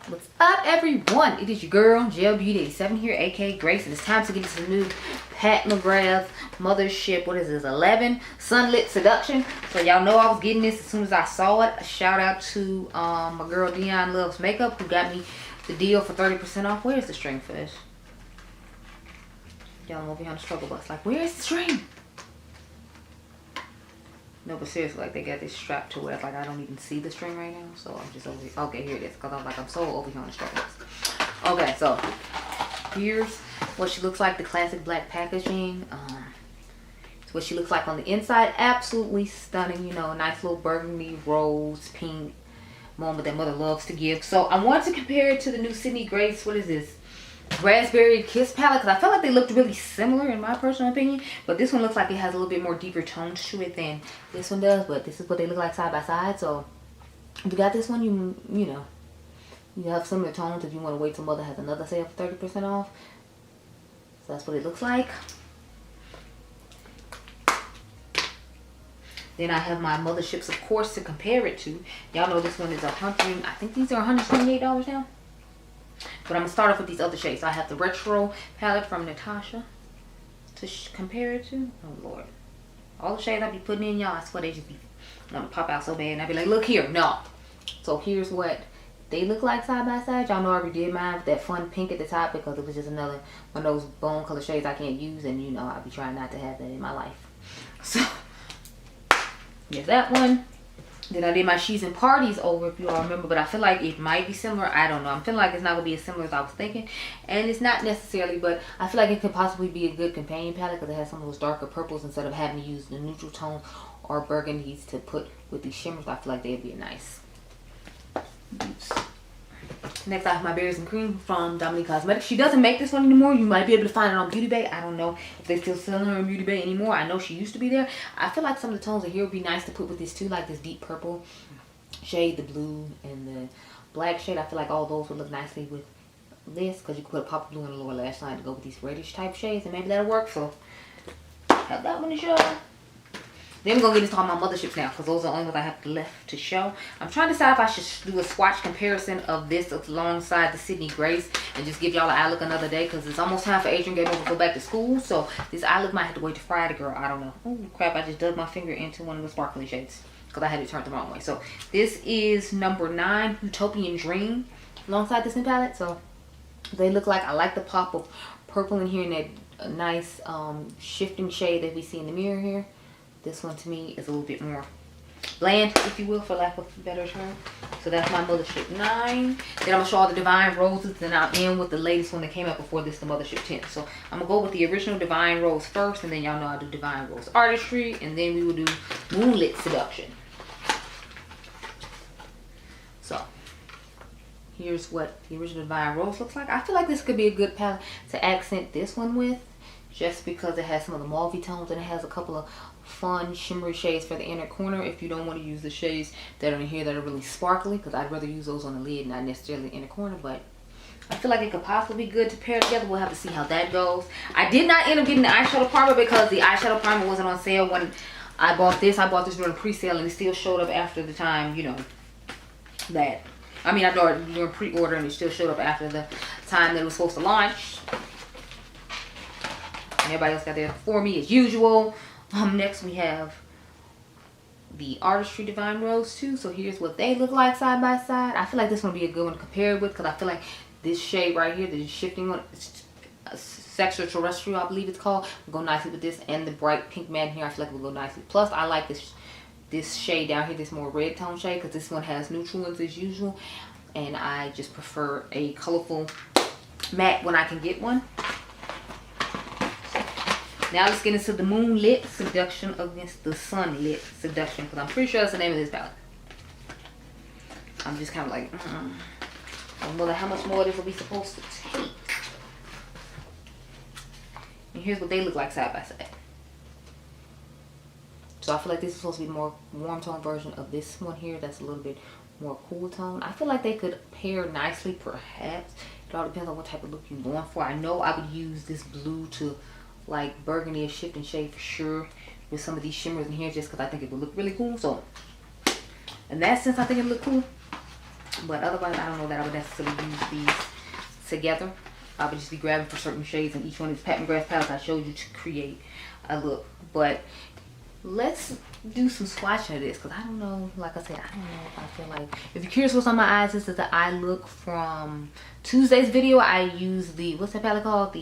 What's up, everyone? It is your girl Gel Beauty 87 here, aka Grace, and it's time to get into the new McGrath Mothership. What is this? 11 Sunlit Seduction. So y'all know I was getting this as soon as I saw it. A shout out to my girl Dionluvsmakeup who got me the deal for 30% off. Where's the string for this? Y'all know behind the struggle bus. Like, where's the string? No, but seriously, like, they got this strap to where, like, I don't even see the string right now. So I'm just over here. Okay, here it is. Because I'm like, I'm so over here on the struggle bus. Okay, so here's what she looks like. The classic black packaging. It's what she looks like on the inside. Absolutely stunning. You know, a nice little burgundy, rose, pink moment that mother loves to give. So I wanted to compare it to the new Sydney Grace. What is this? Raspberry Kiss palette, because I felt like they looked really similar in my personal opinion, but this one looks like it has a little bit more deeper tones to it than this one does. But this is what they look like side by side. So if you got this one, you know, you have similar tones if you want to wait till mother has another sale for 30% off. So that's what it looks like. Then I have my Motherships, of course, to compare it to. Y'all know this one is I think these are $128 now. But I'm going to start off with these other shades. So I have the Retro palette from Natasha to compare it to. Oh, Lord. All the shades I be putting in, y'all, I swear they just be want to pop out so bad. And I be like, look here. No. So here's what they look like side by side. Y'all know I already did mine with that fun pink at the top because it was just another one of those bone color shades I can't use. And, you know, I be trying not to have that in my life. So, here's that one. Then I did my She's and Parties over, if you all remember, but I feel like it might be similar. I don't know. I'm feeling like it's not going to be as similar as I was thinking. And it's not necessarily, but I feel like it could possibly be a good companion palette because it has some of those darker purples instead of having to use the neutral tone or burgundies to put with these shimmers. I feel like they'd be nice. Oops. Next, I have my Berries and Cream from Dominique Cosmetics. She doesn't make this one anymore. You might be able to find it on Beauty Bay. I don't know if they still selling her in Beauty Bay anymore. I know she used to be there. I feel like some of the tones in here would be nice to put with this too, like this deep purple shade, the blue, and the black shade. I feel like all those would look nicely with this because you could put a pop of blue in the lower lash line to go with these reddish type shades, and maybe that'll work. So, have that one to show. Then we're going to get into all my Motherships now because those are the only ones I have left to show. I'm trying to decide if I should do a swatch comparison of this alongside the Sydney Grace and just give y'all an eye look another day because it's almost time for Adriangameover to go back to school. So this eye look might have to wait to Friday, girl. I don't know. Oh, crap. I just dug my finger into one of the sparkly shades because I had it turned the wrong way. So this is number 9, Utopian Dream, alongside this new palette. So they look like, I like the pop of purple in here and that nice shifting shade that we see in the mirror here. This one to me is a little bit more bland, if you will, for lack of a better term. So that's my Mothership 9. Then I'm going to show all the Divine Roses. Then I'll end with the latest one that came out before this, the Mothership 10. So I'm going to go with the original Divine Rose first. And then y'all know I do Divine Rose Artistry. And then we will do Moonlit Seduction. So here's what the original Divine Rose looks like. I feel like this could be a good palette to accent this one with. Just because it has some of the mauve tones and it has a couple of fun shimmery shades for the inner corner if you don't want to use the shades that are in here that are really sparkly, because I'd rather use those on the lid, not necessarily the inner corner. But I feel like it could possibly be good to pair together. We'll have to see how that goes. I did not end up getting the eyeshadow primer because the eyeshadow primer wasn't on sale when I bought this. I bought this during pre-sale and it still showed up after the time, you know, that I mean, I bought it during pre-order and it still showed up after the time that it was supposed to launch. And everybody else got there before me as usual. Next we have the Artistry Divine Rose 2. So here's what they look like side by side. I feel like this one would be a good one to compare with because I feel like this shade right here, the shifting one, Sexual Terrestrial, I believe it's called, will go nicely with this, and the bright pink matte here, I feel like it will go nicely. Plus, I like this shade down here, this more red tone shade, because this one has neutral ones as usual, and I just prefer a colorful matte when I can get one. Now let's get into the Moonlit Seduction against the Sunlit Seduction, because I'm pretty sure that's the name of this palette. I'm just kind of like, I wonder how much more this will be supposed to take. And here's what they look like side by side. So I feel like this is supposed to be a more warm tone version of this one here. That's a little bit more cool tone. I feel like they could pair nicely, perhaps. It all depends on what type of look you're going for. I know I would use this blue to like burgundy or shifting shade for sure with some of these shimmers in here just because I think it would look really cool. So in that sense, I think it would look cool. But otherwise, I don't know that I would necessarily use these together. I would just be grabbing for certain shades in each one of these Pat McGrath palettes I showed you to create a look. But let's do some swatching of this, because I don't know, like I said, I don't know if I feel like, if you're curious what's on my eyes, this is the eye look from Tuesday's video. I used the, what's that palette called?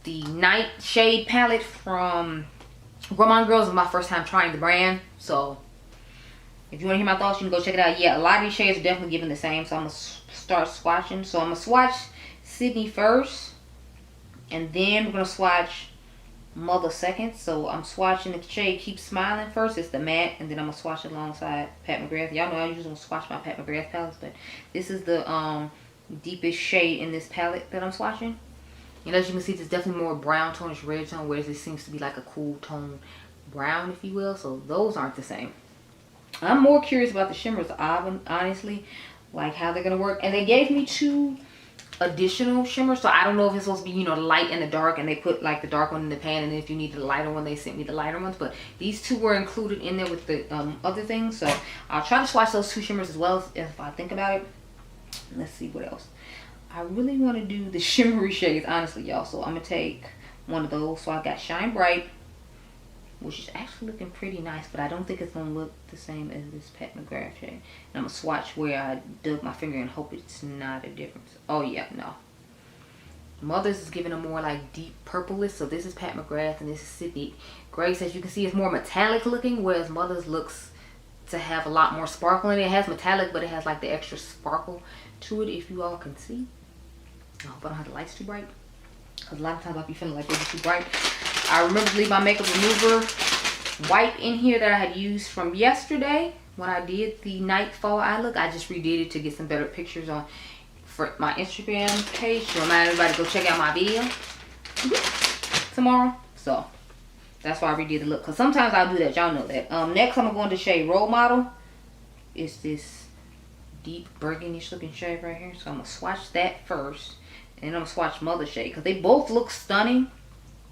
The Night Shade palette from Gourmand Girls. Is my first time trying the brand, so if you want to hear my thoughts, you can go check it out. Yeah, a lot of these shades are definitely giving the same, so I'm gonna start swatching. So I'm gonna swatch Sydney first, and then we're gonna swatch Mother second. So I'm swatching the shade Keep Smiling first. It's the matte, and then I'm gonna swatch it alongside Pat McGrath. Y'all know I usually don't swatch my Pat McGrath palettes, but this is the deepest shade in this palette that I'm swatching. And as you can see, there's definitely more brown tonish red tone, whereas this seems to be like a cool tone brown, if you will. So those aren't the same. I'm more curious about the shimmers, honestly, like how they're gonna work. And they gave me 2 additional shimmers, so I don't know if it's supposed to be, you know, the light and the dark, and they put like the dark one in the pan, and then if you need the lighter one, they sent me the lighter ones. But these 2 were included in there with the other things, so I'll try to swatch those 2 shimmers as well if I think about it. Let's see what else. I really want to do the shimmery shades, honestly, y'all, so I'm gonna take one of those. So I got Shine Bright, which is actually looking pretty nice, but I don't think it's gonna look the same as this Pat McGrath shade. And I'm gonna swatch where I dug my finger and hope it's not a difference. Oh yeah, no. Mother's is giving a more like deep purplish, so this is Pat McGrath and this is Sydney Grace. As you can see, it's more metallic looking, whereas Mother's looks to have a lot more sparkle in it. It has metallic, but it has like the extra sparkle to it, if you all can see. I hope I don't have the lights too bright, because a lot of times I'll be feeling like they're too bright. I remember to leave my makeup remover wipe in here that I had used from yesterday when I did the Nightfall eye look. I just redid it to get some better pictures on for my Instagram page, to remind everybody to go check out my video tomorrow. So that's why I redid the look, because sometimes I'll do that, y'all know that. Next I'm going to go into shade Role Model. It's this deep burgundy looking shade right here, so I'm going to swatch that first, and then I'm going to swatch Mother shade, because they both look stunning.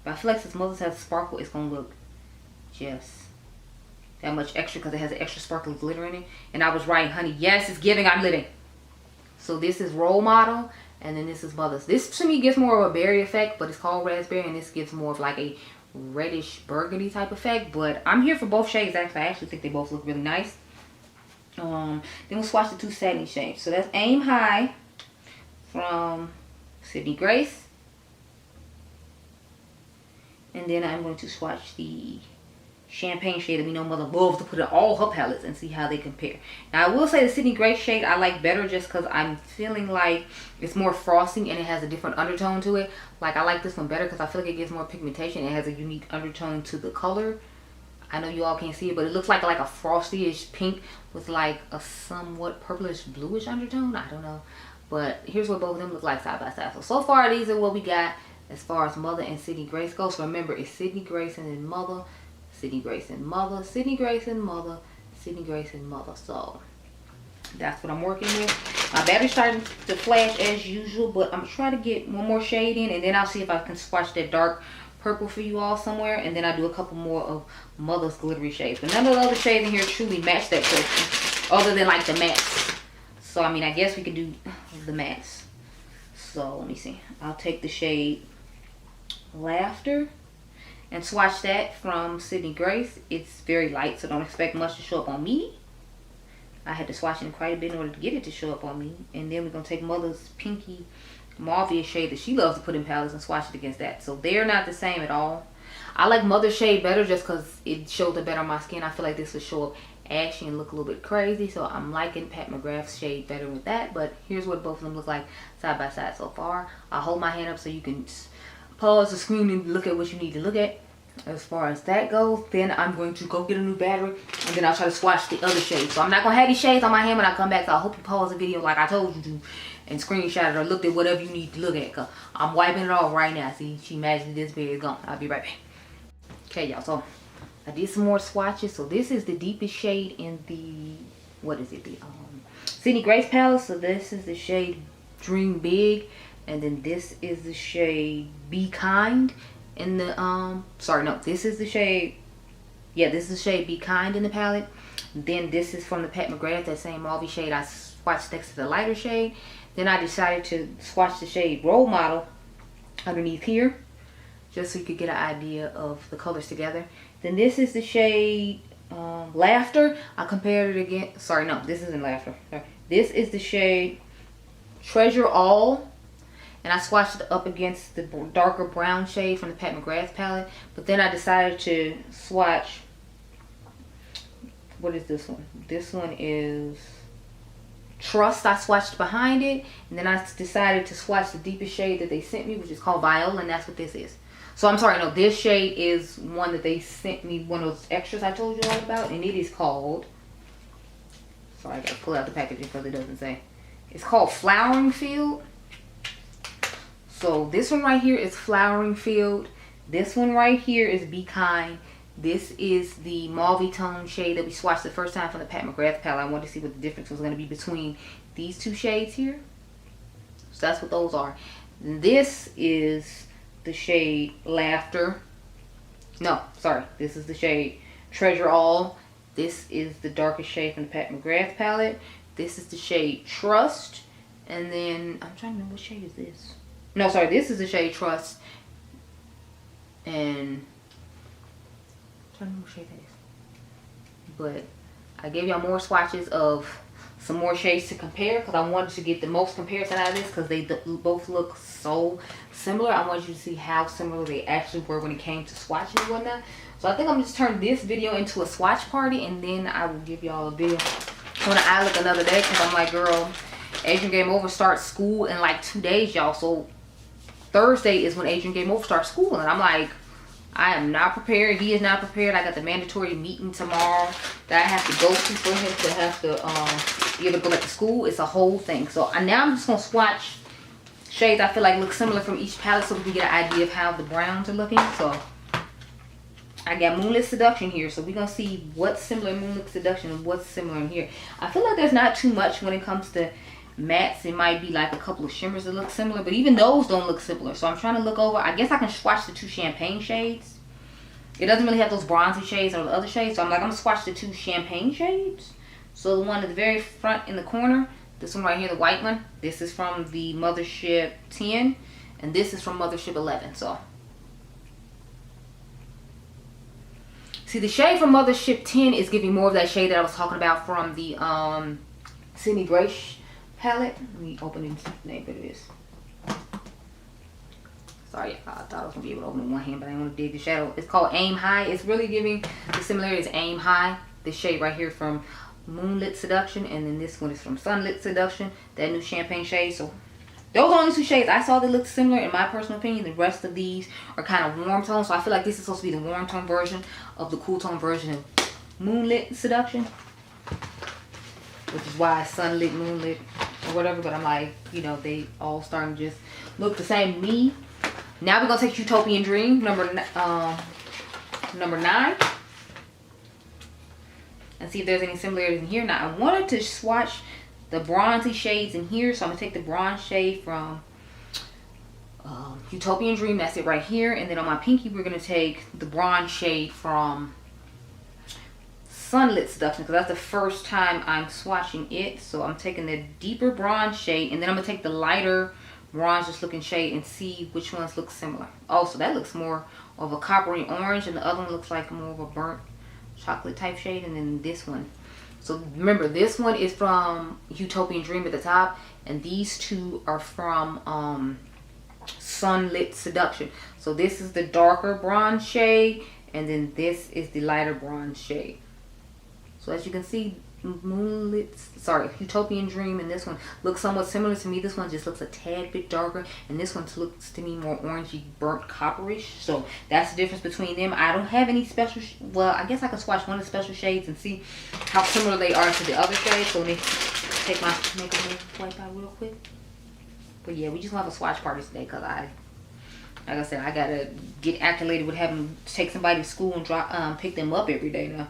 But I feel like since Mother's has sparkle, it's going to look just that much extra, because it has an extra sparkly glitter in it. And I was right, honey. Yes, it's giving. I'm living. So this is Role Model, and then this is Mother's. This to me gives more of a berry effect, but it's called raspberry, and this gives more of like a reddish burgundy type effect. But I'm here for both shades, actually. I actually think they both look really nice. Then we'll swatch the 2 satiny shades. So that's Aim High from Sydney Grace. And then I'm going to swatch the Champagne shade that we know Mother loves to put in all her palettes and see how they compare. Now I will say the Sydney Grace shade I like better, just because I'm feeling like it's more frosty and it has a different undertone to it. Like I like this one better because I feel like it gives more pigmentation. It has a unique undertone to the color. I know you all can't see it, but it looks like a frosty-ish pink with like a somewhat purplish bluish undertone. I don't know. But here's what both of them look like side by side. So far these are what we got as far as Mother and Sydney Grace goes. So remember, it's Sydney Grace and then Mother, Sydney Grace and Mother, Sydney Grace and Mother, Sydney Grace and Mother. So that's what I'm working with. My battery's starting to flash as usual, but I'm trying to get one more shade in, and then I'll see if I can swatch that dark purple for you all somewhere, and then I'll do a couple more of Mother's glittery shades. But none of the other shades in here truly match that question, other than like the mattes. So I mean, I guess we could do the mattes. So let me see. I'll take the shade Laughter and swatch that from Sydney Grace. It's very light, so don't expect much to show up on me. I had to swatch it quite a bit in order to get it to show up on me. And then we're going to take Mother's pinky mauve shade that she loves to put in palettes and swatch it against that. So they're not the same at all. I like Mother's shade better just because it shows it better on my skin. I feel like this would show up ashy and look a little bit crazy. So I'm liking Pat McGrath's shade better with that. But here's what both of them look like side by side so far. I'll hold my hand up so you can pause the screen and look at what you need to look at. As far as that goes, then I'm going to go get a new battery, and then I'll try to swatch the other shades. So I'm not going to have these shades on my hand when I come back, so I hope you pause the video like I told you to and screenshot it or looked at whatever you need to look at, because I'm wiping it off right now. See, she magically disappeared, gone. I'll be right back. Okay, y'all, so I did some more swatches. So this is the deepest shade in the, what is it, the Sydney Grace palette. So this is the shade Dream Big, and then this is the shade Be Kind in the sorry, no, this is the shade, yeah, this is the shade Be Kind in the palette. Then this is from the Pat McGrath, that same mauve shade. I swatched next to the lighter shade. Then I decided to swatch the shade Role Model underneath here, just so you could get an idea of the colors together. Then this is the shade Laughter. I compared it again. Sorry, no, this isn't Laughter. Sorry. This is the shade Treasure All. And I swatched it up against the darker brown shade from the Pat McGrath palette. But then I decided to swatch, what is this one? This one is Trust. I swatched behind it. And then I decided to swatch the deepest shade that they sent me, which is called Viola. And that's what this is. So I'm sorry, no, this shade is one that they sent me, one of those extras I told you all about. And it is called, sorry, I gotta pull out the packaging because it doesn't say. It's called Flowering Field. So this one right here is Flowering Field. This one right here is Be Kind. This is the mauve tone shade that we swatched the first time from the Pat McGrath palette. I wanted to see what the difference was going to be between these two shades here. So that's what those are. This is the shade Laughter. No, sorry. This is the shade Treasure All. This is the darkest shade from the Pat McGrath palette. This is the shade Trust. And then, I'm trying to remember what shade is this. No, sorry, this is the shade Trust. And I'm trying to remember what shade that is. But I gave y'all more swatches of some more shades to compare because I wanted to get the most comparison out of this because they both look so similar. I wanted you to see how similar they actually were when it came to swatching and whatnot. So I think I'm just turning this video into a swatch party, and then I will give y'all a video when I look another day because I'm like, girl, Adriangameover starts school in like 2 days, y'all. So Thursday is when Adriangameover starts school, and I'm like, I am not prepared. He is not prepared. I got the mandatory meeting tomorrow that I have to go to for him to have to be able to go back to school. It's a whole thing. So now I'm just going to swatch shades I feel like look similar from each palette so we can get an idea of how the browns are looking. So I got Moonlit Seduction here. So we're going to see what's similar in Moonlit Seduction and what's similar in here. I feel like there's not too much when it comes to mattes. It might be like a couple of shimmers that look similar, but even those don't look similar. So I'm trying to look over. I guess I can swatch the two champagne shades. It doesn't really have those bronzy shades or the other shades, so I'm like, I'm gonna swatch the two champagne shades. So the one at the very front in the corner, this one right here, the white one, this is from the Mothership 10, and this is from Mothership 11. So see, the shade from Mothership 10 is giving more of that shade that I was talking about from the Sydney Grace palette. Let me open the name of this. Sorry, I thought I was gonna be able to open it in one hand, but I didn't want to dig the shadow. It's called Aim High. It's really giving the similarities. Aim High. This shade right here from Moonlit Seduction, and then this one is from Sunlit Seduction, that new champagne shade. So those are only two shades I saw that look similar in my personal opinion. The rest of these are kind of warm tones, so I feel like this is supposed to be the warm tone version of the cool tone version of Moonlit Seduction, which is why Sunlit, Moonlit, or whatever. But I'm like, you know, they all starting to just look the same to me. Now we're gonna take Utopian Dream, number 9, and see if there's any similarities in here. Now I wanted to swatch the bronzy shades in here, so I'm gonna take the bronze shade from Utopian Dream. That's it right here. And then on my pinky, we're gonna take the bronze shade from Sunlit Seduction, because that's the first time I'm swatching it. So I'm taking the deeper bronze shade, and then I'm gonna take the lighter bronze looking shade and see which ones look similar. Oh, so that looks more of a coppery orange, and the other one looks like more of a burnt chocolate type shade. And then this one, so remember, this one is from Utopian Dream at the top, and these two are from Sunlit Seduction. So this is the darker bronze shade, and then this is the lighter bronze shade. So as you can see, Utopian Dream and this one look somewhat similar to me. This one just looks a tad bit darker, and this one looks to me more orangey, burnt copperish. So that's the difference between them. I don't have any special, well, I guess I can swatch one of the special shades and see how similar they are to the other shades. So let me take my makeup wipe out real quick. But yeah, we just want to have a swatch party today because like I said, I gotta get acclimated with having to take somebody to school and pick them up every day now.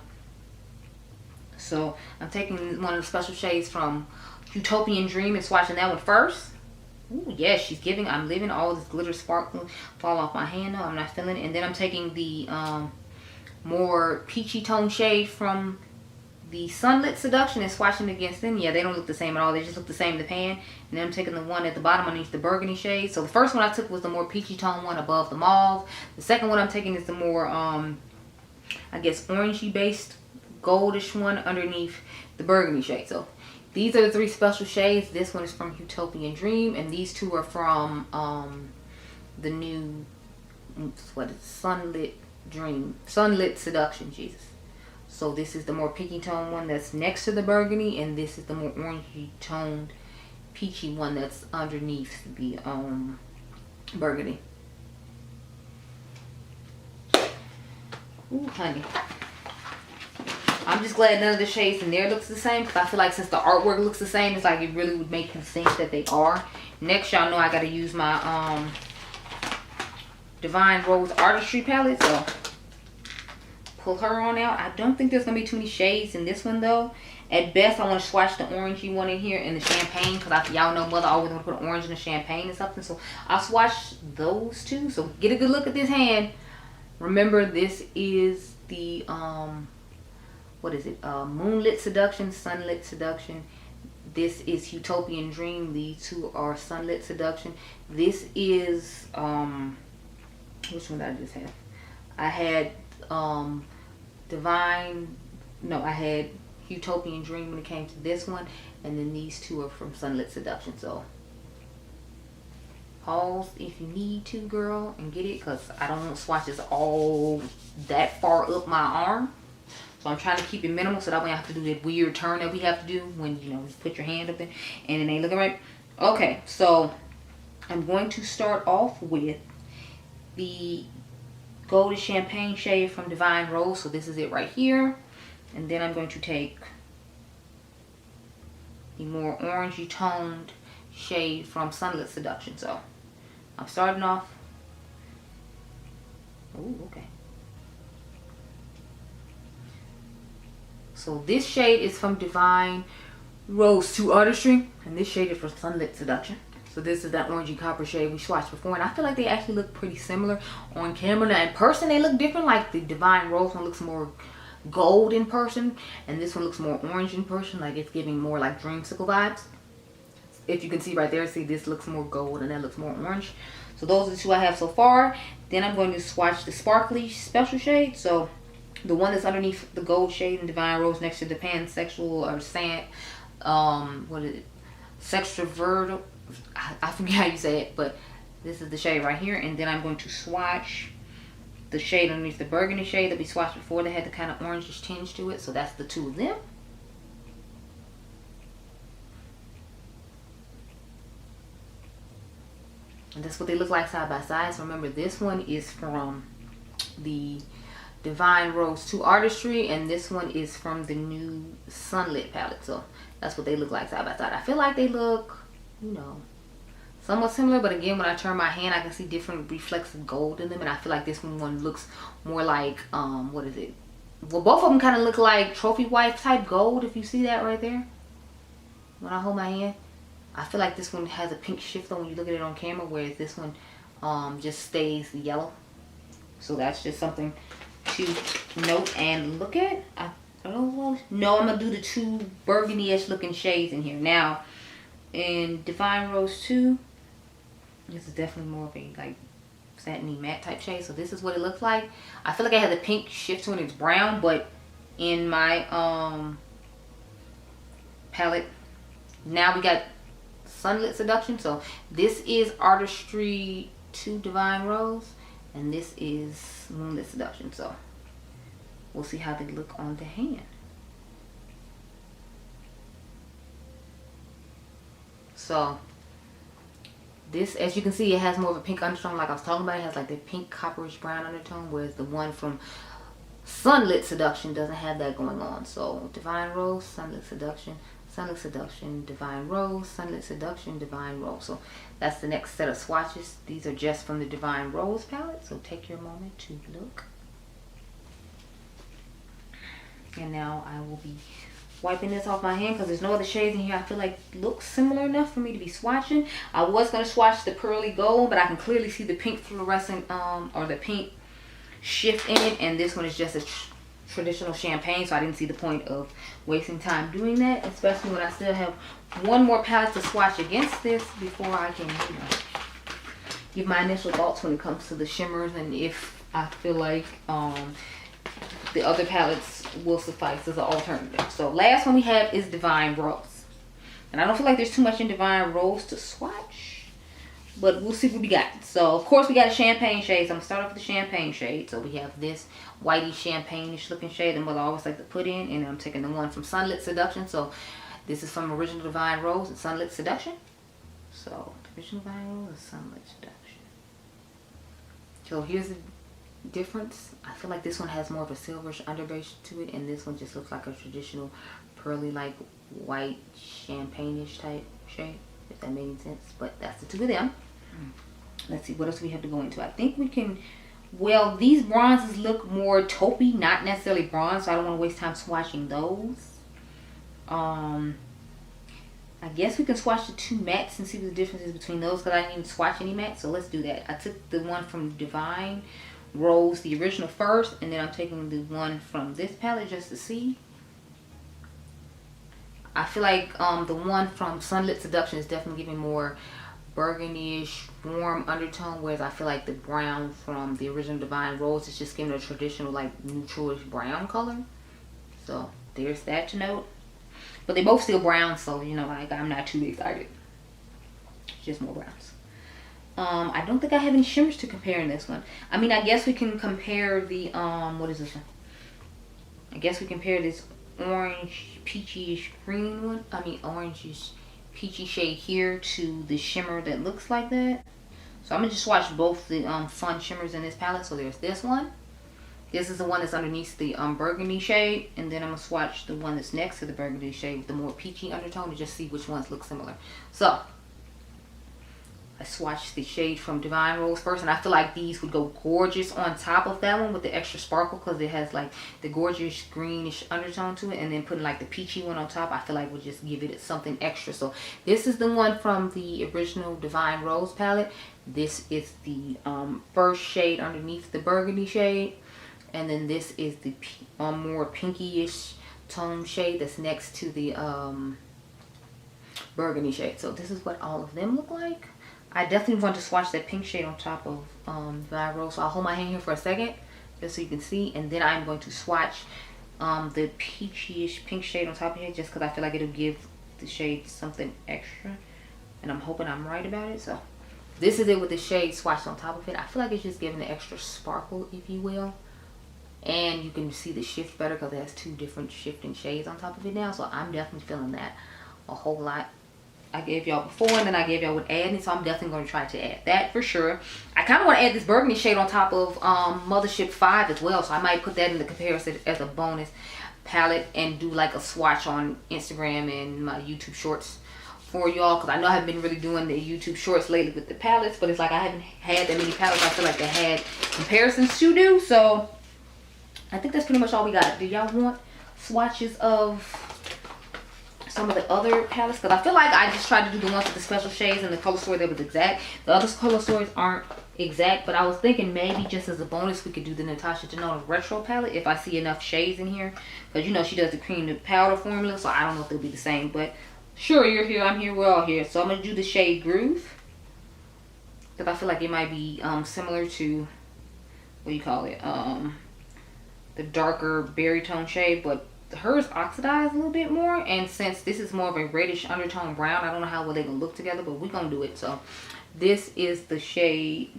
So I'm taking one of the special shades from Utopian Dream and swatching that one first. Ooh, yes, she's giving. I'm living. All this glitter sparkling fall off my hand. No, I'm not feeling it. And then I'm taking the more peachy tone shade from the Sunlit Seduction and swatching against them. Yeah, they don't look the same at all. They just look the same in the pan. And then I'm taking the one at the bottom underneath the burgundy shade. So the first one I took was the more peachy tone one above the mauve. The second one I'm taking is the more, I guess, orangey based goldish one underneath the burgundy shade. So these are the 3 special shades. This one is from Utopian Dream, and these 2 are from the new, what is it? Sunlit Seduction, Jesus. So this is the more pinky tone one that's next to the burgundy, and this is the more orangey toned peachy one that's underneath the burgundy. Ooh, honey. I'm just glad none of the shades in there looks the same, because I feel like since the artwork looks the same, it's like it really would make you think that they are. Next, y'all know I gotta use my Divine Rose Artistry palette, so pull her on out. I don't think there's gonna be too many shades in this one though. At best, I want to swatch the orangey one in here and the champagne, because y'all know Mother always want to put an orange in the champagne or something. So I'll swatch those 2. So get a good look at this hand. Remember, this is the what is it? Moonlit Seduction, Sunlit Seduction. This is Utopian Dream. These 2 are Sunlit Seduction. This is which one did I just have? I had I had Utopian Dream when it came to this one, and then these 2 are from Sunlit Seduction. So pause if you need to, girl, and get it, because I don't want swatches all that far up my arm. So I'm trying to keep it minimal, so that way I have to do that weird turn that we have to do when, you know, you put your hand up there and it ain't looking right. Okay, so I'm going to start off with the Golden Champagne shade from Divine Rose. So this is it right here. And then I'm going to take the more orangey toned shade from Sunlit Seduction. So I'm starting off. Oh, okay. So this shade is from Divine Rose 2 Artistry, and this shade is from Sunlit Seduction. So this is that orangey copper shade we swatched before, and I feel like they actually look pretty similar on camera. Now in person they look different. Like the Divine Rose one looks more gold in person, and this one looks more orange in person. Like it's giving more like dreamsicle vibes. If you can see right there, see this looks more gold and that looks more orange. So those are the 2 I have so far. Then I'm going to swatch the sparkly special shade. So the one that's underneath the gold shade in Divine Rose next to the pansexual or sand, what is it? Sextravertal. I forget how you say it, but this is the shade right here. And then I'm going to swatch the shade underneath the burgundy shade that we swatched before that had the kind of orangish tinge to it. So that's the 2 of them. And that's what they look like side by side. So remember, this one is from the Divine Rose 2 Artistry, and this one is from the new Sunlit palette. So that's what they look like side by side. I feel like they look, you know, somewhat similar, but again, when I turn my hand I can see different reflective gold in them, and I feel like this one looks more like what is it? Well, both of them kind of look like trophy wife type gold, if you see that right there when I hold my hand. I feel like this one has a pink shift on when you look at it on camera, whereas this one just stays yellow. So that's just something to note and look at. I don't know. No, I'm gonna do the 2 burgundy-ish looking shades in here. Now in Divine Rose 2, this is definitely more of a like satiny matte type shade. So this is what it looks like. I feel like I had the pink shift to it. It's brown, but in my palette now we got Sunlit Seduction. So this is Artistry 2 Divine Rose, and this is Moonlit Seduction. So we'll see how they look on the hand. So this, as you can see, it has more of a pink undertone like I was talking about. It has like the pink copperish brown undertone, whereas the one from Sunlit Seduction doesn't have that going on. So Divine Rose, Sunlit Seduction, Sunlit Seduction, Divine Rose, Sunlit Seduction, Divine Rose. So that's the next set of swatches. These are just from the Divine Rose palette, so take your moment to look. And now I will be wiping this off my hand because there's no other shades in here I feel like look similar enough for me to be swatching. I was going to swatch the pearly gold, but I can clearly see the pink fluorescent or the pink shift in it, and this one is just a traditional champagne, so I didn't see the point of wasting time doing that, especially when I still have one more palette to swatch against this before I can, you know, give my initial thoughts when it comes to the shimmers and if I feel like the other palettes will suffice as an alternative. So last one we have is Divine Rose. And I don't feel like there's too much in Divine Rose to swatch, but we'll see what we got. So of course we got a champagne shade. So I'm gonna start off with the champagne shade. So we have this whitey champagne-ish looking shade, and what I always like to put in, and I'm taking the one from Sunlit Seduction. So this is from Original Divine Rose and Sunlit Seduction. So Original Divine Rose and Sunlit Seduction. So here's the difference. I feel like this one has more of a silverish underbase to it, and this one just looks like a traditional pearly, like white champagne-ish type shade, if that made any sense. But that's the two of them. Let's see what else we have to go into. I think we can, well, these bronzes look more taupey, not necessarily bronze, so I don't want to waste time swatching those. I guess we can swatch the two mattes and see what the difference is between those, because I didn't even swatch any mattes, so let's do that. I took the one from Divine Rose, the original, first, and then I'm taking the one from this palette just to see. I feel like the one from Sunlit Seduction is definitely giving more burgundy-ish, warm undertone, whereas I feel like the brown from the Original Divine Rose is just giving a traditional, like, neutral-ish brown color. So there's that to note. But they both still brown, so, you know, like, I'm not too excited. Just more browns. I don't think I have any shimmers to compare in this one. I mean, I guess we can compare the, what is this one? I guess we compare this orange, peachy-ish green one. I mean, orange-ish, peachy shade here to the shimmer that looks like that. So I'm going to just swatch both the fun shimmers in this palette. So there's this one. This is the one that's underneath the burgundy shade, and then I'm going to swatch the one that's next to the burgundy shade with the more peachy undertone to just see which ones look similar. So I swatched the shade from Divine Rose first, and I feel like these would go gorgeous on top of that one with the extra sparkle, because it has like the gorgeous greenish undertone to it, and then putting like the peachy one on top I feel like would just give it something extra. So this is the one from the Original Divine Rose palette. This is the first shade underneath the burgundy shade. And then this is the more pinky-ish tone shade that's next to the burgundy shade. So this is what all of them look like. I definitely want to swatch that pink shade on top of Divine Rose. So I'll hold my hand here for a second just so you can see. And then I'm going to swatch the peachy-ish pink shade on top of here, just because I feel like it'll give the shade something extra. And I'm hoping I'm right about it. So this is it with the shade swatched on top of it. I feel like it's just giving an extra sparkle, if you will. And you can see the shift better because it has two different shifting shades on top of it now. So I'm definitely feeling that a whole lot. I gave y'all before, and then I gave y'all with adding. So I'm definitely going to try to add that for sure. I kind of want to add this burgundy shade on top of Mothership 5 as well. So I might put that in the comparison as a bonus palette and do like a swatch on Instagram and my YouTube shorts for y'all. Because I know I haven't been really doing the YouTube shorts lately with the palettes. But it's like I haven't had that many palettes I feel like I had comparisons to do. So I think that's pretty much all we got. Do y'all want swatches of some of the other palettes? Because I feel like I just tried to do the ones with the special shades and the color story that was exact. The other color stories aren't exact, but I was thinking maybe just as a bonus we could do the Natasha Denona Retro palette if I see enough shades in here. Because, you know, she does the cream to powder formula, so I don't know if they'll be the same. But sure, you're here, I'm here, we're all here. So I'm going to do the shade Groove. Because I feel like it might be similar to, what do you call it? The darker berry tone shade, but hers oxidized a little bit more, and since this is more of a reddish undertone brown, I don't know how well they're gonna look together, but we're gonna do it. So this is the shade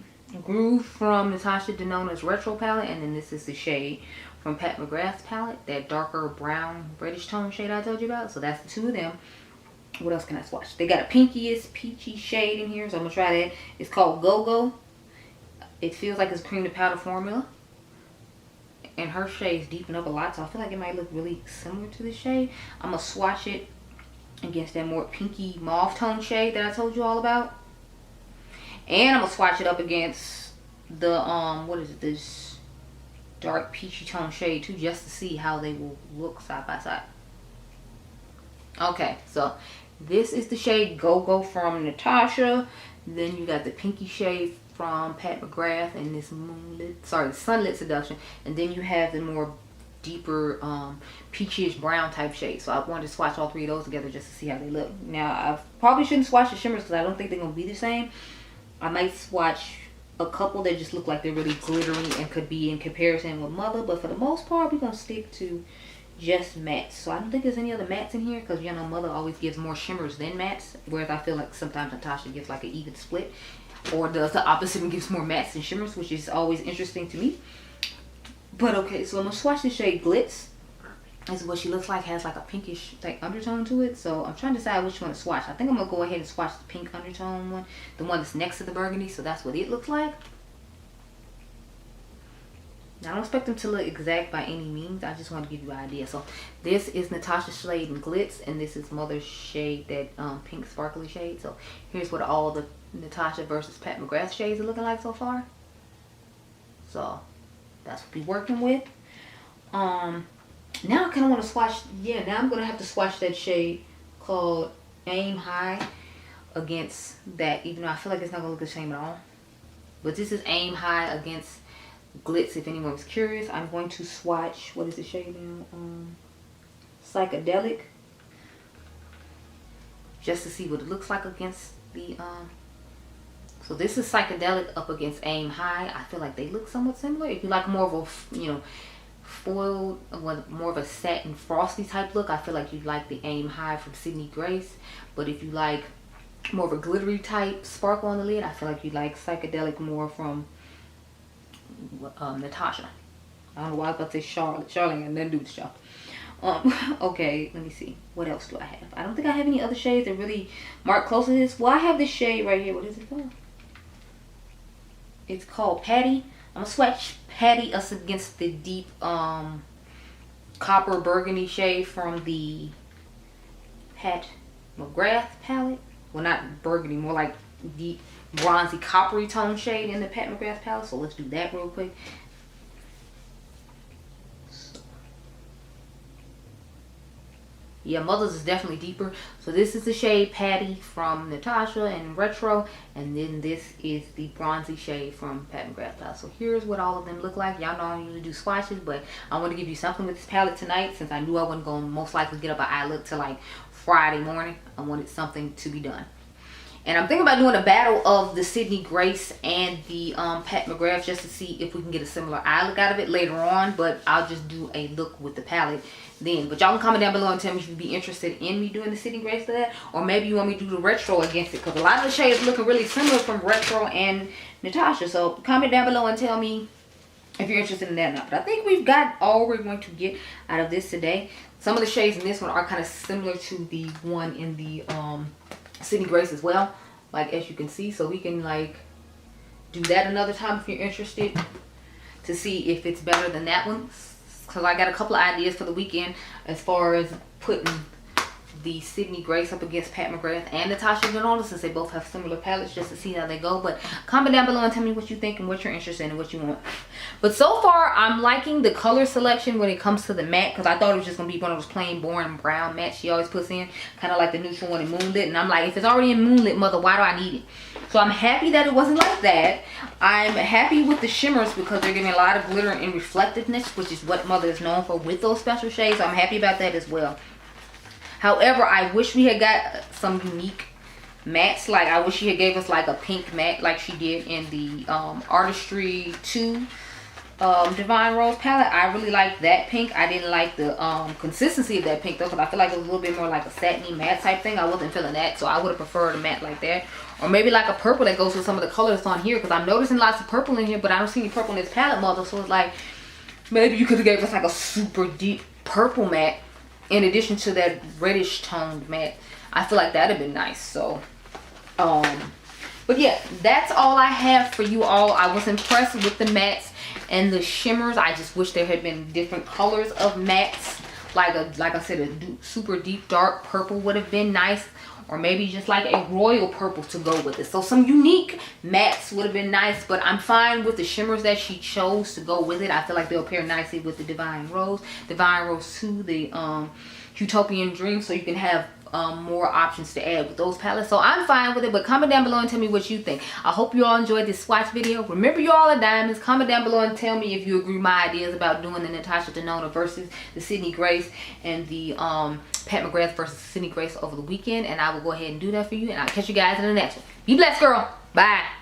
Groove from Natasha Denona's Retro palette, and then this is the shade from Pat McGrath's palette, that darker brown reddish tone shade I told you about. So that's the two of them. What else can I swatch? They got a pinkiest peachy shade in here, so I'm gonna try that. It's called Go-Go. It feels like it's cream to powder formula. And her shades deepen up a lot, so I feel like it might look really similar to this shade. I'm going to swatch it against that more pinky mauve tone shade that I told you all about. And I'm going to swatch it up against the, what is it, this dark peachy tone shade too, just to see how they will look side by side. Okay, so this is the shade Go-Go from Natasha. Then you got the pinky shade from Pat McGrath and this Sunlit Seduction, and then you have the more deeper peachish brown type shade. So I wanted to swatch all 3 of those together just to see how they look. Now I probably shouldn't swatch the shimmers because I don't think they're gonna be the same. I might swatch a couple that just look like they're really glittery and could be in comparison with Mother, but for the most part we're gonna stick to just mattes. So I don't think there's any other mattes in here because, you know, Mother always gives more shimmers than mattes, whereas I feel like sometimes Natasha gives like an even split, or does the opposite and gives more mattes than shimmers, which is always interesting to me. But okay, so I'm gonna swatch the shade Glitz. This is what she looks like. Has like a pinkish like undertone to it, so I'm trying to decide which one to swatch. I think I'm gonna go ahead and swatch the pink undertone one, the one that's next to the burgundy, so that's what it looks like. Now, I don't expect them to look exact by any means. I just want to give you an idea. So this is Natasha's shade in Glitz, and this is Mother's shade, that pink sparkly shade. So here's what all the Natasha versus Pat McGrath shades are looking like so far. So that's what we're working with. Now I kind of want to swatch. Yeah, now I'm gonna have to swatch that shade called Aim High against that, even though I feel like it's not gonna look the same at all. But this is Aim High against Glitz, if anyone was curious. I'm going to swatch, what is the shade now? Psychedelic, just to see what it looks like against the so this is Psychedelic up against Aim High. I feel like they look somewhat similar. If you like more of a, you know, foiled, more of a satin frosty type look, I feel like you'd like the Aim High from Sydney Grace. But if you like more of a glittery type sparkle on the lid, I feel like you like Psychedelic more from Natasha. I don't know why I was about to say Charlotte. Charlotte and then do the show. Okay, let me see. What else do I have? I don't think I have any other shades that really mark close to this. Well, I have this shade right here. What is it called? It's called Patty. I'm gonna swatch Patty us against the deep copper burgundy shade from the Pat McGrath palette. Well, not burgundy, more like deep bronzy coppery tone shade in the Pat McGrath palette. So let's do that real quick. Yeah, Mother's is definitely deeper. So this is the shade Patty from Natasha and Retro, and then this is the bronzy shade from Pat McGrath palette. So here's what all of them look like. Y'all know I don't usually do swatches, but I want to give you something with this palette tonight, since I knew I wasn't going to most likely get up an eye look till like Friday morning. I wanted something to be done. And I'm thinking about doing a battle of the Sydney Grace and the Pat McGrath, just to see if we can get a similar eye look out of it later on. But I'll just do a look with the palette then. But y'all can comment down below and tell me if you'd be interested in me doing the Sydney Grace to that. Or maybe you want me to do the Retro against it, because a lot of the shades looking really similar from Retro and Natasha. So comment down below and tell me if you're interested in that or not. But I think we've got all we're going to get out of this today. Some of the shades in this one are kind of similar to the one in the Sydney Grace as well, like as you can see. So we can like do that another time if you're interested, to see if it's better than that one, because I got a couple of ideas for the weekend as far as putting the Sydney Grace up against Pat McGrath and Natasha Denona, since they both have similar palettes, just to see how they go. But comment down below and tell me what you think and what you're interested in and what you want. But so far I'm liking the color selection when it comes to the matte, because I thought it was just gonna be one of those plain boring brown mattes she always puts in, kind of like the neutral one in Moonlit. And I'm like, if it's already in Moonlit, Mother, why do I need it? So I'm happy that it wasn't like that. I'm happy with the shimmers because they're giving a lot of glitter and reflectiveness, which is what Mother is known for with those special shades. So I'm happy about that as well. However, I wish we had got some unique mattes. Like, I wish she had gave us like a pink matte like she did in the Artistry 2 Divine Rose palette. I really like that pink. I didn't like the consistency of that pink though, because I feel like it was a little bit more like a satiny matte type thing. I wasn't feeling that, so I would have preferred a matte like that. Or maybe like a purple that goes with some of the colors on here, because I'm noticing lots of purple in here, but I don't see any purple in this palette, Mother. So it's like, maybe you could have gave us like a super deep purple matte in addition to that reddish toned matte. I feel like that'd have been nice. So but yeah, that's all I have for you all. I was impressed with the mattes and the shimmers. I just wish there had been different colors of mattes, like I said, a super deep dark purple would have been nice, or maybe just like a royal purple to go with it. So some unique mattes would have been nice, but I'm fine with the shimmers that she chose to go with it. I feel like they'll pair nicely with the Divine Rose 2, the Utopian Dream. So you can have more options to add with those palettes. So I'm fine with it, but comment down below and tell me what you think. I hope you all enjoyed this swatch video. Remember, you all are diamonds. Comment down below and tell me if you agree with my ideas about doing the Natasha Denona versus the Sydney Grace and the Pat McGrath versus Sydney Grace over the weekend, and I will go ahead and do that for you, and I'll catch you guys in the next one. Be blessed, girl. Bye.